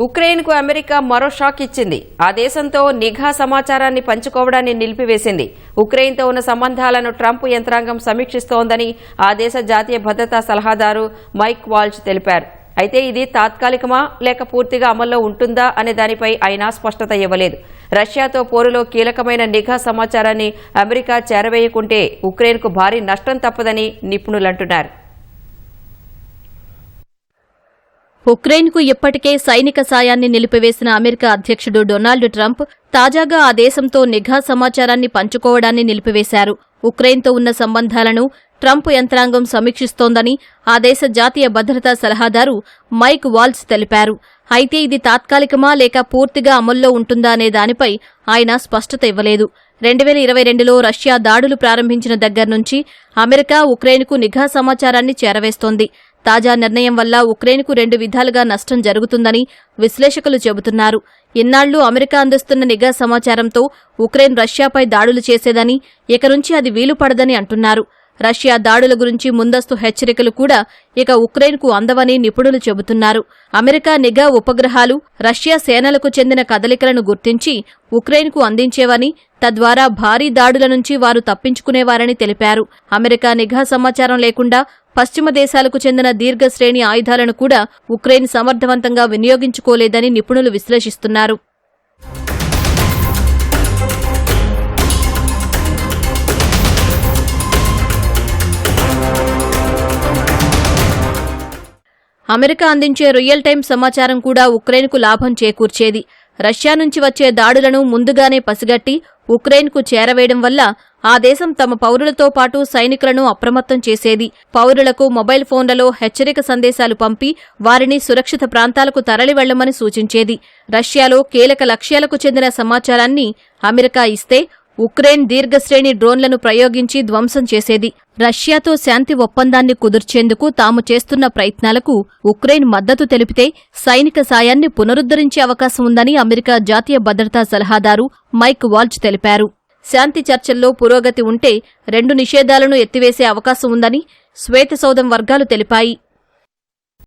ఉక్రెయిన్కు America మరో shock ఇచ్చింది. ఆ దేశంతో నిఘా సమాచారాన్ని పంచుకోవడాన్ని నిలిపివేసింది. ఉక్రెయిన్తో ఉన్న సంబంధాలను ట్రంప్ యంత్రాంగం సమీక్షిస్తోందని ఆ దేశ జాతీయ భద్రతా సలహాదారు మైక్ వాల్జ్ తెలిపారు. అయితే ఇది తాత్కాలికమా లేక పూర్తిగా అమల్లో ఉంటుందా అనే దానిపై ఆయన స్పష్టత ఇవ్వలేదు. రష్యాతో పోరులో కీలకమైన నిఘా సమాచారాన్ని అమెరికా చేరవేయకుంటే ఉక్రెయిన్కు భారీ నష్టం తప్పదని నిపుణులంటున్నారు. ఉక్రెయిన్కు ఇప్పటికే సైనిక సాయాన్ని నిలిపివేసిన అమెరికా అధ్యక్షుడు డొనాల్డ్ ట్రంప్ తాజాగా ఆ దేశంతో నిఘా సమాచారాన్ని పంచుకోవడాన్ని నిలిపివేశారు. ఉక్రెయిన్తో ఉన్న సంబంధాలను ట్రంప్ యంత్రాంగం సమీక్షిస్తోందని ఆ దేశ జాతీయ భద్రతా సలహాదారు మైక్ వాల్జ్ తెలిపారు. అయితే ఇది తాత్కాలికమా లేక పూర్తిగా అమల్లో ఉంటుందా అనే దానిపై ఆయన స్పష్టత ఇవ్వలేదు. 2022లో రష్యా దాడులు ప్రారంభించిన దగ్గర్నుంచి అమెరికా ఉక్రెయిన్కు నిఘా సమాచారాన్ని చేరవేస్తోంది. తాజా నిర్ణయం వల్ల ఉక్రెయిన్కు 2 విధాలుగా నష్టం జరుగుతుందని విశ్లేషకులు చెబుతున్నారు. ఇన్నాళ్లు అమెరికా అందిస్తున్న నిఘా సమాచారంతో ఉక్రెయిన్ రష్యాపై దాడులు చేసేదని, ఇక నుంచి అది వీలుపడదని అంటున్నారు. రష్యా దాడుల గురించి ముందస్తు హెచ్చరికలు కూడా ఇక ఉక్రెయిన్కు అందవని నిపుణులు చెబుతున్నారు. అమెరికా నిఘా ఉపగ్రహాలు రష్యా సేనలకు చెందిన కదలికలను గుర్తించి ఉక్రెయిన్కు అందించేవని, తద్వారా భారీ దాడుల నుంచి వారు తప్పించుకునేవారని తెలిపారు. అమెరికా నిఘా సమాచారం లేకుండా పశ్చిమ దేశాలకు చెందిన దీర్ఘశ్రేణి ఆయుధాలను కూడా ఉక్రెయిన్ సమర్థవంతంగా వినియోగించుకోలేదని నిపుణులు విశ్లేషిస్తున్నారు. అమెరికా అందించే రియల్ టైం సమాచారం కూడా ఉక్రెయిన్కు లాభం చేకూర్చేది. రష్యా నుంచి వచ్చే దాడులను ముందుగానే పసిగట్టి ఉక్రెయిన్కు చేరవేయడం వల్ల ఆ దేశం తమ పౌరులతో పాటు సైనికులను అప్రమత్తం చేసేది. పౌరులకు మొబైల్ ఫోన్లలో హెచ్చరిక సందేశాలు పంపి వారిని సురక్షిత ప్రాంతాలకు తరలి వెళ్లమని సూచించేది. రష్యాలో కీలక లక్ష్యాలకు చెందిన సమాచారాన్ని అమెరికా ఇస్తే ఉక్రెయిన్ దీర్ఘశ్రేణి డ్రోన్లను ప్రయోగించి ధ్వంసం చేసేది. రష్యాతో శాంతి ఒప్పందాన్ని కుదుర్చేందుకు తాము చేస్తున్న ప్రయత్నాలకు ఉక్రెయిన్ మద్దతు తెలిపితే సైనిక సాయాన్ని పునరుద్ధరించే అవకాశం ఉందని అమెరికా జాతీయ భద్రతా సలహాదారు మైక్ వాల్జ్ తెలిపారు. శాంతి చర్చల్లో పురోగతి ఉంటే 2 నిషేధాలను ఎత్తివేసే అవకాశం ఉందని శ్వేతసౌధం వర్గాలు తెలిపాయి.